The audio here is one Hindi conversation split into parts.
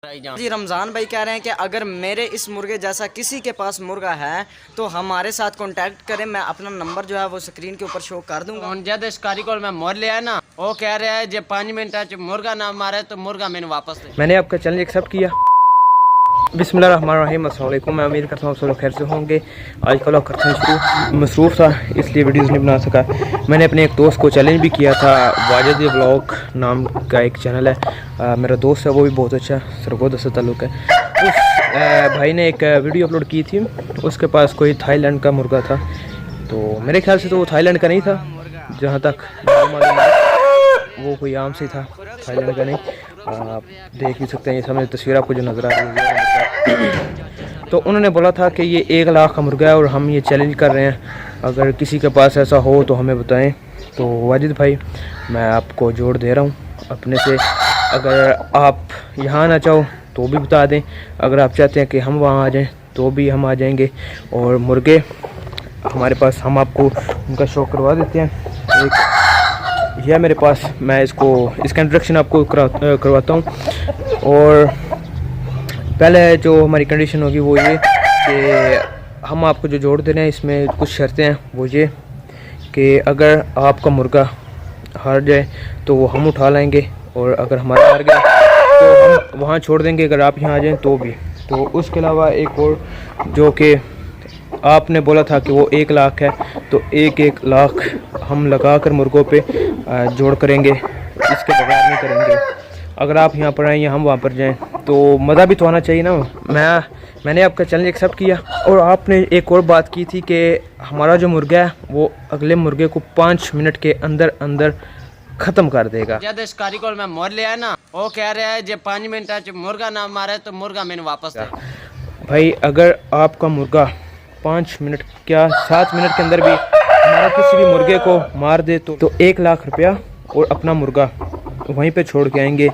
जी रमज़ान भाई कह रहे हैं कि अगर मेरे इस मुर्गे जैसा किसी के पास मुर्गा है तो हमारे साथ कांटेक्ट करें। मैं अपना नंबर जो है वो स्क्रीन के ऊपर शो कर दूंगा। जब इस कारीगर में मोर लिया है ना, वो कह रहा है जब 5 मिनट मुर्गा ना मारे तो मुर्गा मैंने वापस दे। मैंने आपका चैलेंज एक्सेप्ट किया। बिस्मिल्लाहिर्रहमानिर्रहीम, अस्सलाम वालेकुम। मैं उम्मीद करता हूँ सब लोग खैर से होंगे। आजकल और खर्चा शुरू मसरूफ़ था इसलिए वीडियोज़ नहीं बना सका। मैंने अपने एक दोस्त को चैलेंज भी किया था। वाजिद व्लॉग नाम का एक चैनल है, मेरा दोस्त है, वो भी बहुत अच्छा सरगोदा से ताल्लुक़ है। उस भाई ने एक वीडियो अपलोड की थी, उसके पास कोई थाईलैंड का मुर्गा था। तो मेरे ख्याल से तो वो थाईलैंड का नहीं था, जहाँ तक मालूम है वो कोई आम से था, थाईलैंड का नहीं। आप देख भी सकते हैं, ये सामने तस्वीर आपको जो नज़र आ रही है। तो उन्होंने बोला था कि ये 1 लाख का मुर्गा है और हम ये चैलेंज कर रहे हैं, अगर किसी के पास ऐसा हो तो हमें बताएं। तो वाजिद भाई, मैं आपको जोड़ दे रहा हूँ अपने से। अगर आप यहाँ आना चाहो तो भी बता दें, अगर आप चाहते हैं कि हम वहाँ आ जाएँ तो भी हम आ जाएंगे। और मुर्गे हमारे पास, हम आपको उनका शो करवा देते हैं। एक यह मेरे पास, मैं इसका इंट्रोडक्शन आपको करवाता हूँ। और पहले जो हमारी कंडीशन होगी वो ये कि हम आपको जो जोड़ दे रहे हैं इसमें कुछ शर्तें हैं। वो ये कि अगर आपका मुर्गा हार जाए तो वो हम उठा लाएंगे, और अगर हमारा हार गया तो हम वहाँ छोड़ देंगे, अगर आप यहाँ आ जाएँ तो भी। तो उसके अलावा एक और, जो कि आपने बोला था कि वो 1 लाख है, तो 1 लाख हम लगा कर मुर्गों पे जोड़ करेंगे, इसके बगैर नहीं करेंगे। अगर आप यहाँ पर आएँ या हम वहाँ पर जाएं तो मज़ा भी तो आना चाहिए ना। मैंने आपका चैलेंज एक्सेप्ट किया। और आपने एक और बात की थी कि हमारा जो मुर्गा है वो अगले मुर्गे को 5 मिनट के अंदर अंदर ख़त्म कर देगा। जब इस कारीगर में मोर लिया है ना, वो कह रहा है जब 5 मिनट मुर्गा ना मारे तो मुर्गा मैंने वापस दे। भाई, अगर आपका मुर्गा 5 मिनट क्या 7 मिनट के अंदर भी हमारा किसी भी मुर्गे को मार दे तो 1 लाख रुपया और अपना मुर्गा वहीं पे छोड़ के आएंगे।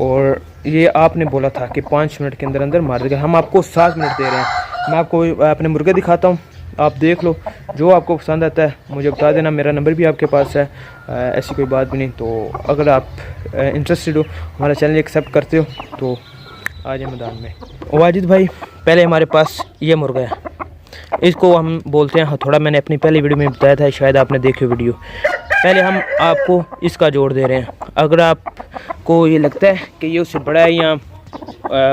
और ये आपने बोला था कि 5 मिनट के अंदर अंदर मार देगा, हम आपको 7 मिनट दे रहे हैं। मैं आपको अपने मुर्गे दिखाता हूँ, आप देख लो, जो आपको पसंद आता है मुझे बता देना। मेरा नंबर भी आपके पास है, ऐसी कोई बात भी नहीं। तो अगर आप इंटरेस्टेड हो, हमारा चैलेंज एक्सेप्ट करते हो तो आ जाए मैदान में। वाजिद भाई, पहले हमारे पास ये मुर्गा है, इसको हम बोलते हैं हथौड़ा। मैंने अपनी पहली वीडियो में बताया था, शायद आपने देखी वीडियो। पहले हम आपको इसका जोड़ दे रहे हैं। अगर आपको ये लगता है कि ये उससे बड़ा है या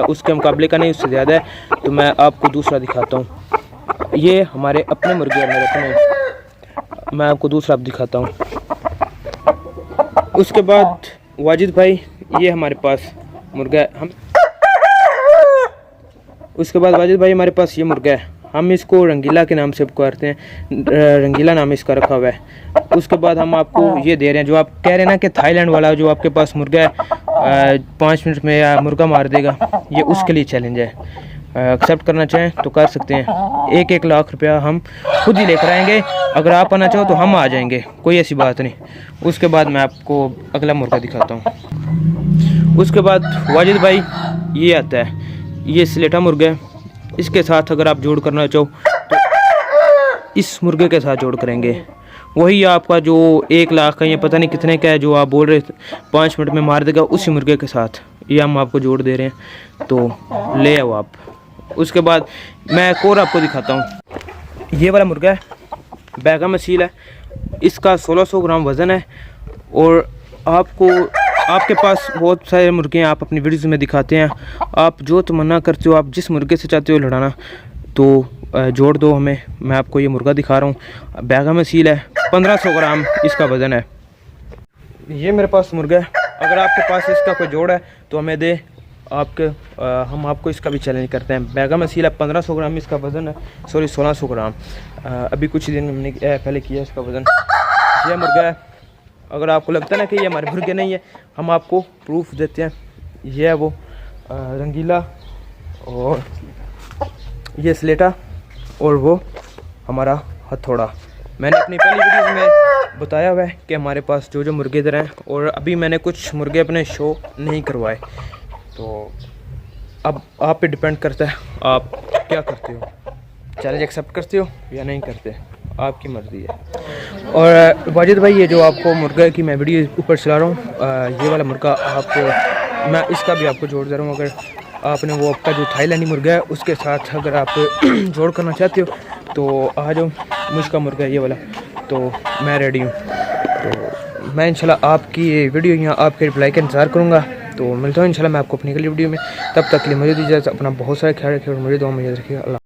उसके मुकाबले का नहीं, उससे ज़्यादा है, तो मैं आपको दूसरा दिखाता हूँ। ये हमारे अपने मुर्गे हैं, मेरे अपने। मैं आपको दूसरा दिखाता हूँ। उसके बाद वाजिद भाई, ये हमारे पास मुर्गा है। उसके बाद वाजिद भाई, हमारे पास ये मुर्गा है, हम इसको रंगीला के नाम से पुकारते हैं, रंगीला नाम इसका रखा हुआ है। उसके बाद हम आपको ये दे रहे हैं, जो आप कह रहे हैं ना कि थाईलैंड वाला जो आपके पास मुर्गा है 5 मिनट में या मुर्गा मार देगा, ये उसके लिए चैलेंज है। एक्सेप्ट करना चाहें तो कर सकते हैं। 1 लाख रुपया हम खुद ही लेकर आएंगे, अगर आप आना चाहो तो हम आ जाएंगे, कोई ऐसी बात नहीं। उसके बाद मैं आपको अगला मुर्गा दिखाता हूँ। उसके बाद वाजिद भाई, ये आता है, ये स्लेटा मुर्गा है। इसके साथ अगर आप जोड़ करना चाहो तो इस मुर्गे के साथ जोड़ करेंगे, वही आपका जो 1 लाख का या पता नहीं कितने का है जो आप बोल रहे थे 5 मिनट में मार देगा, उसी मुर्गे के साथ ये हम आपको जोड़ दे रहे हैं, तो ले आओ आप। उसके बाद मैं एक और आपको दिखाता हूँ। ये वाला मुर्गा है, बैगम असील है, इसका 1600 ग्राम वज़न है। और आपके पास बहुत सारे मुर्गे हैं, आप अपनी वीडियोज़ में दिखाते हैं, आप जो तमन्ना करते हो, आप जिस मुर्गे से चाहते हो लड़ाना तो जोड़ दो हमें। मैं आपको ये मुर्गा दिखा रहा हूँ, बैगम असील है, 1500 ग्राम इसका वज़न है। ये मेरे पास मुर्गा है, अगर आपके पास इसका कोई जोड़ है तो हमें दे, हम आपको इसका भी चैलेंज करते हैं। बैगम असील है, 1500 ग्राम इसका वज़न है, सॉरी 1600 ग्राम। अभी कुछ दिन हमने पहले किया इसका वज़न। यह मुर्गा है, अगर आपको लगता है ना कि ये हमारे मुर्गे नहीं है, हम आपको प्रूफ देते हैं। ये है वो रंगीला, और ये स्लेटा, और वो हमारा हथौड़ा। मैंने अपनी पहली वीडियो में बताया हुआ है कि हमारे पास जो मुर्गे इधर हैं, और अभी मैंने कुछ मुर्गे अपने शो नहीं करवाए। तो अब आप पे डिपेंड करता है आप क्या करते हो, चैलेंज एक्सेप्ट करते हो या नहीं करते, आपकी मर्ज़ी है। और वाजिद भाई, ये जो आपको मुर्गा की मैं वीडियो ऊपर चला रहा हूँ, ये वाला मुर्गा आपको मैं इसका भी आपको जोड़ दे रहा हूँ। अगर आपने वो आपका जो थाईलैंडी मुर्गा है उसके साथ अगर आप जोड़ करना चाहते हो तो आ जाओ। मुझका मुर्गा है ये वाला, तो मैं रेडी हूँ। तो मैं इंशाल्लाह आपकी ये वीडियो यहाँ आपके रिप्लाई का इंतज़ार करूँगा। तो मिलता हूँ इंशाल्लाह मैं आपको अपनी अगली वीडियो में। तब तक के लिए मुझे दीजिए अपना बहुत सारा ख्याल रखिए और मुझे दुआ में याद रखिएगा। अल्लाह।